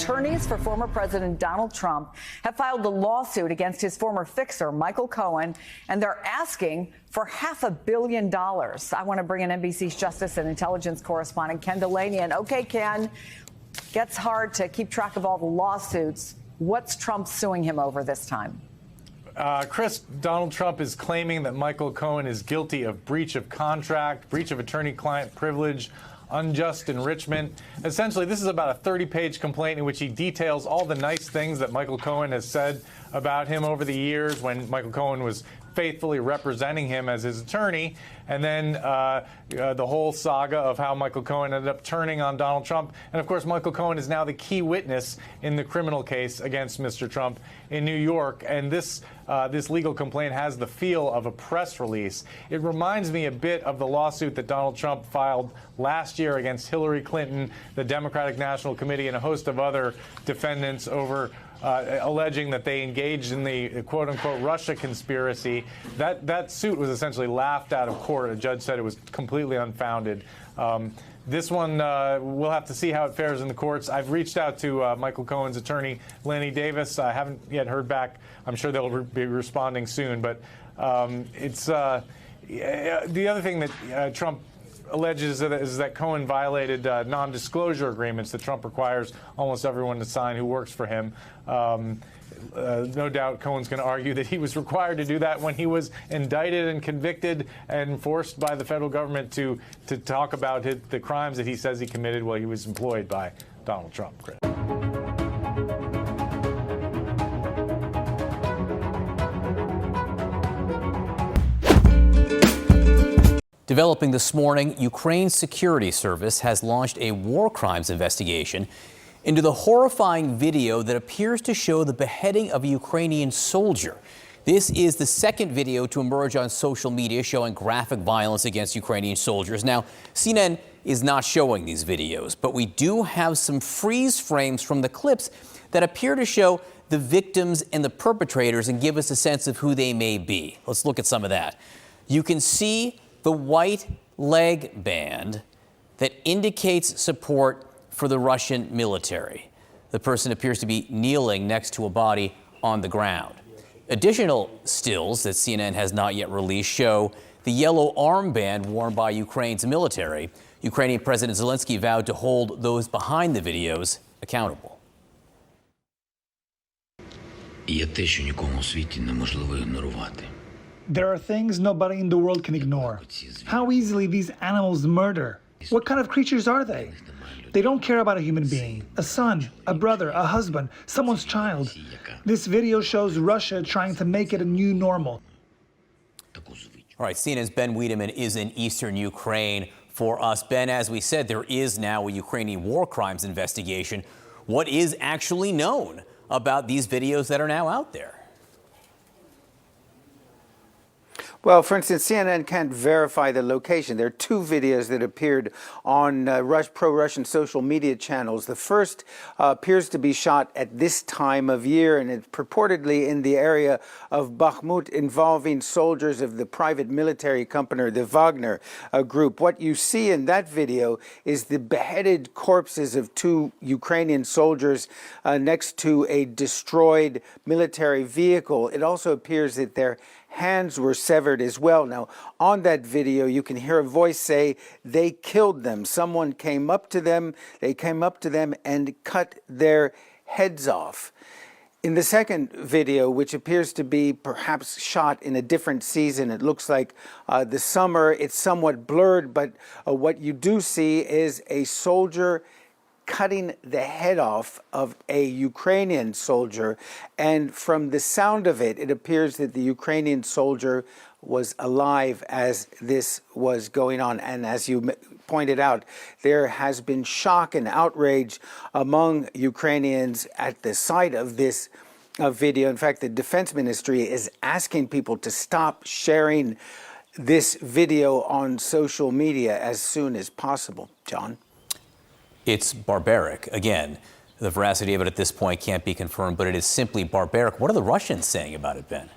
attorneys for former President Donald Trump have filed a lawsuit against his former fixer, MichaelCohen, and they're asking for $500 million. I want to bring in NBC's Justice and Intelligence correspondent Ken Delaney. And okay, Ken, gets hard to keep track of all the lawsuits. What's Trump suing him over this time? Chris, Donald Trump is claiming that MichaelCohen is guilty of breach of contract, breach of attorney-client privilege, unjust enrichment. Essentially, this is about a 30-page complaint in which he details all the nice things that MichaelCohen has said about him over the years when MichaelCohen was faithfully representing him as his attorney, and then the whole saga of how MichaelCohen ended up turning on Donald Trump. And of course, MichaelCohen is now the key witness in the criminal case against Mr. Trump in New York. And this legal complaint has the feel of a press release. It reminds me a bit of the lawsuit that Donald Trump filed last year against Hillary Clinton, the Democratic National Committee, and a host of other defendants over alleging that they engaged in the quote-unquote Russia conspiracy. That suit was essentially laughed out of court. A judge said it was completely unfounded. This one, we'll have to see how it fares in the courts. I've reached out to MichaelCohen's attorney, Lanny Davis. I haven't yet heard back. I'm sure they'll be responding soon. But it's the other thing that Trump alleges is that Cohen violated non-disclosure agreements that Trump requires almost everyone to sign who works for him. No doubt Cohen's going to argue that he was required to do that when he was indicted and convicted and forced by the federal government to talk about the crimes that he says he committed while he was employed by Donald Trump. Chris. Developing this morning, Ukraine's security service has launched a war crimes investigation into the horrifying video that appears to show the beheading of a Ukrainian soldier. This is the second video to emerge on social media showing graphic violence against Ukrainian soldiers. Now, CNN is not showing these videos, but we do have some freeze frames from the clips that appear to show the victims and the perpetrators and give us a sense of who they may be. Let's look at some of that. You can see the white leg band that indicates support for the Russian military. The person appears to be kneeling next to a body on the ground. Additional stills that CNN has not yet released show the yellow armband worn by Ukraine's military. Ukrainian President Zelensky vowed to hold those behind the videos accountable. Є те, що нікому у світі неможливо ігнорувати. There are things nobody in the world can ignore. How easily these animals murder. What kind of creatures are they? They don't care about a human being, a son, a brother, a husband, someone's child. This video shows Russia trying to make it a new normal. All right, CNN's Ben Wiedemann is in eastern Ukraine for us. Ben, as we said, there is now a Ukrainian war crimes investigation. What is actually known about these videos that are now out there? Well, for instance, CNN can't verify the location. There are two videos that appeared on pro-Russian social media channels. The first appears to be shot at this time of year, and it's purportedly in the area of Bakhmut, involving soldiers of the private military company, the Wagner group. What you see in that video is the beheaded corpses of two Ukrainian soldiers next to a destroyed military vehicle. It also appears that their hands were severed as well. Now, on that video, you can hear a voice say they killed them. Someone came up to them, and cut their heads off. In the second video, which appears to be perhaps shot in a different season, it looks like the summer, it's somewhat blurred, but what you do see is a soldier cutting the head off of a Ukrainian soldier. And from the sound of it, it appears that the Ukrainian soldier was alive as this was going on. And as you pointed out, there has been shock and outrage among Ukrainians at the sight of this video. In fact, the Defense Ministry is asking people to stop sharing this video on social media as soon as possible. John? It's barbaric. Again, the veracity of it at this point can't be confirmed, but it is simply barbaric. What are the Russians saying about it, Ben?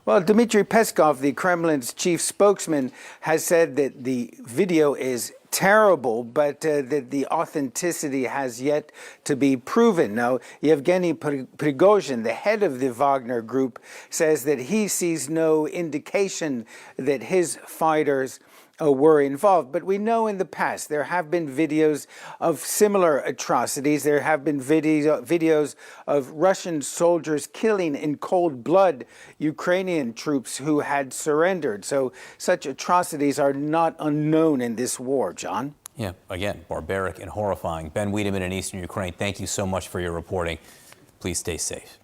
Well, Dmitry Peskov, the Kremlin's chief spokesman, has said that the video is terrible, but that the authenticity has yet to be proven. Now, Yevgeny Prigozhin, the head of the Wagner Group, says that he sees no indication that his fighters were involved. But we know in the past there have been videos of similar atrocities. There have been videos of Russian soldiers killing in cold blood Ukrainian troops who had surrendered. So such atrocities are not unknown in this war, John. Yeah, again, barbaric and horrifying. Ben Wiedemann in eastern Ukraine, thank you so much for your reporting. Please stay safe.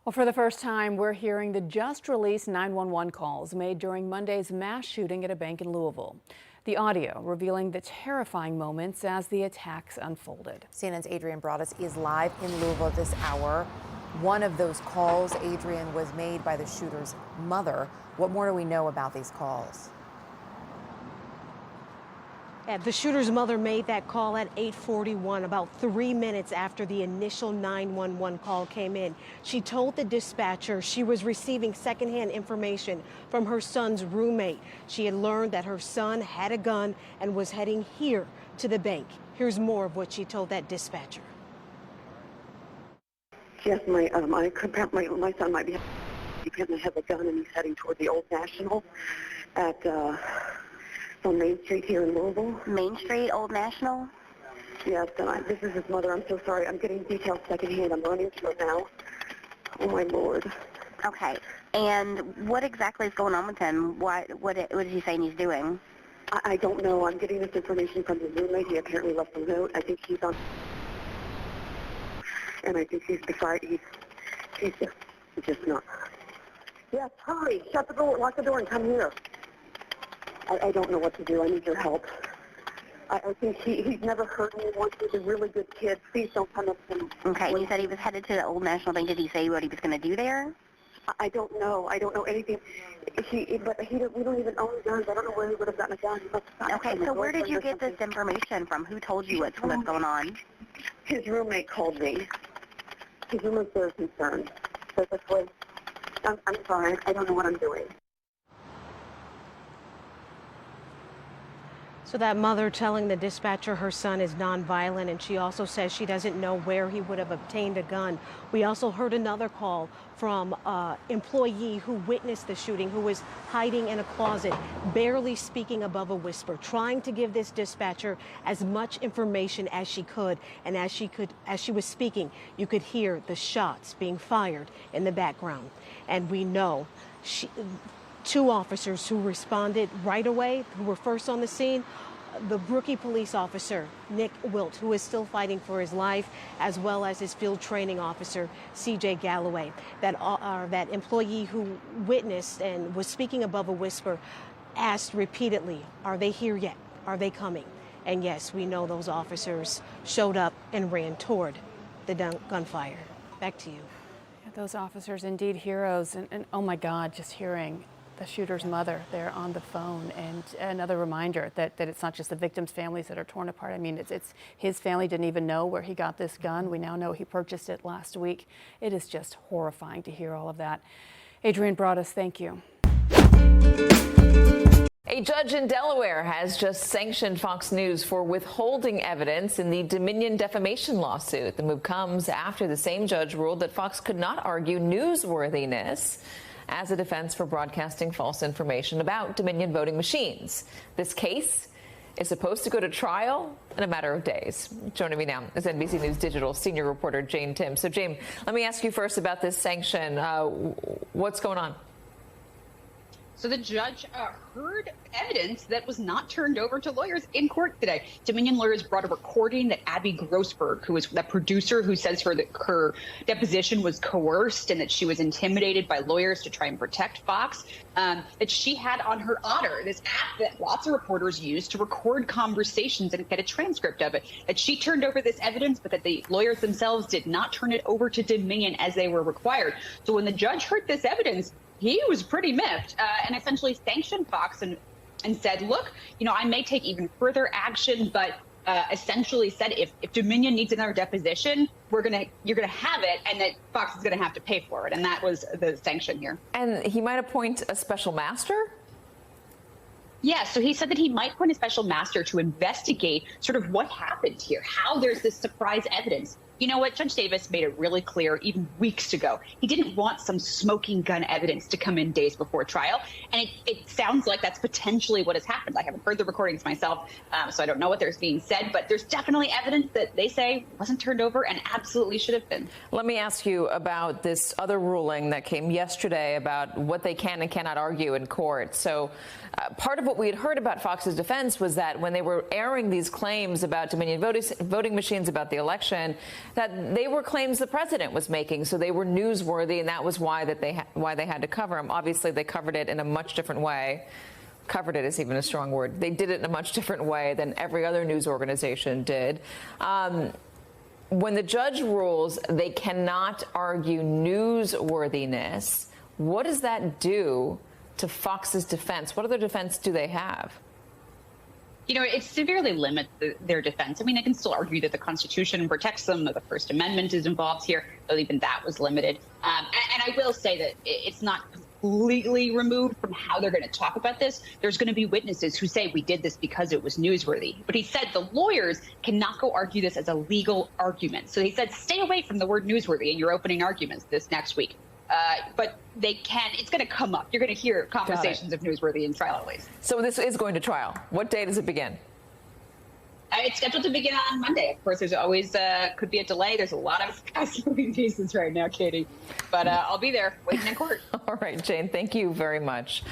Well, for the first time, we're hearing the just-released 911 calls made during Monday's mass shooting at a bank in Louisville. The audio revealing the terrifying moments as the attacks unfolded. CNN's Adrian Broadus is live in Louisville this hour. One of those calls, Adrian, was made by the shooter's mother. What more do we know about these calls? The shooter's mother made that call at 8:41, about 3 minutes after the initial 911 call came in. She told the dispatcher she was receiving secondhand information from her son's roommate. She had learned that her son had a gun and was heading here to the bank. Here's more of what she told that dispatcher. Yes, my son might be. He apparently has a gun and he's heading toward the Old National at. On Main Street here in Louisville. Main Street, Old National? Yes, this is his mother. I'm so sorry. I'm getting details secondhand. I'm running to it now. Oh, my Lord. Okay. And what exactly is going on with him? What is he saying he's doing? I don't know. I'm getting this information from his roommate. He apparently left a note. I think he's on... And I think he's beside... He's just not... Yes, hurry. Shut the door. Lock the door and come here. I don't know what to do. I need your help. I think he's never hurt anyone. He's a really good kid. Please don't come up to him. Okay, you said he was headed to the Old National Bank. Did he say what he was going to do there? I don't know. I don't know anything. We don't even own guns. I don't know where he would have gotten a gun. Okay, so where did you get this information from? Who told you what's going on? His roommate called me. His roommate's very concerned. So this was, I'm sorry. I don't know what I'm doing. So that mother telling the dispatcher her son is nonviolent, and she also says she doesn't know where he would have obtained a gun. We also heard another call from an employee who witnessed the shooting, who was hiding in a closet, barely speaking above a whisper, trying to give this dispatcher as much information as she could. And as she was speaking, you could hear the shots being fired in the background. And we know two officers who responded right away, who were first on the scene, the rookie police officer, Nick Wilt, who is still fighting for his life, as well as his field training officer, CJ Galloway. That employee who witnessed and was speaking above a whisper asked repeatedly, are they here yet? Are they coming? And yes, we know those officers showed up and ran toward the gunfire. Back to you. Yeah, those officers, indeed heroes. And oh my God, just hearing the shooter's mother there on the phone, and another reminder that it's not just the victims' families that are torn apart. I mean, it's his family didn't even know where he got this gun. We now know he purchased it last week. It is just horrifying to hear all of that. Adrian Broadus, thank you. A judge in Delaware has just sanctioned Fox News for withholding evidence in the Dominion defamation lawsuit. The move comes after the same judge ruled that Fox could not argue newsworthiness as a defense for broadcasting false information about Dominion voting machines. This case is supposed to go to trial in a matter of days. Joining me now is NBC News Digital senior reporter Jane Tim. So, Jane, let me ask you first about this sanction. What's going on? So the judge heard evidence that was not turned over to lawyers in court today. Dominion lawyers brought a recording that Abby Grossberg, who is that producer who says that her deposition was coerced and that she was intimidated by lawyers to try and protect Fox, that she had on her Otter, this app that lots of reporters use to record conversations and get a transcript of it, that she turned over this evidence, but that the lawyers themselves did not turn it over to Dominion as they were required. So when the judge heard this evidence, he was pretty miffed and essentially sanctioned Fox and said, look, I may take even further action, but essentially said, if Dominion needs another deposition, you're gonna have it, and that Fox is gonna have to pay for it, and that was the sanction here. And he might appoint a special master? Yeah, so he said that he might appoint a special master to investigate sort of what happened here, how there's this surprise evidence. You know what? Judge Davis made it really clear even weeks ago. He didn't want some smoking gun evidence to come in days before trial. And it sounds like that's potentially what has happened. I haven't heard the recordings myself, so I don't know what there's being said. But there's definitely evidence that they say wasn't turned over and absolutely should have been. Let me ask you about this other ruling that came yesterday about what they can and cannot argue in court. So part of what we had heard about Fox's defense was that when they were airing these claims about Dominion voting machines, about the election, that they were claims the president was making, so they were newsworthy, and that was why they had to cover them. Obviously, they covered it in a much different way. Covered it is even a strong word. They did it in a much different way than every other news organization did. When the judge rules they cannot argue newsworthiness, what does that do to Fox's defense? What other defense do they have? You know, it severely limits their defense. I mean, I can still argue that the Constitution protects them, that the First Amendment is involved here, though even that was limited. And I will say that it's not completely removed from how they're going to talk about this. There's going to be witnesses who say we did this because it was newsworthy. But he said the lawyers cannot go argue this as a legal argument. So he said stay away from the word newsworthy in your opening arguments this next week. But they can, it's going to come up. You're going to hear conversations of newsworthy in trial at least. So this is going to trial. What day does it begin? It's scheduled to begin on Monday. Of course, there's always could be a delay. There's a lot of fast-moving pieces right now, Katie. But I'll be there waiting in court. All right, Jane, thank you very much.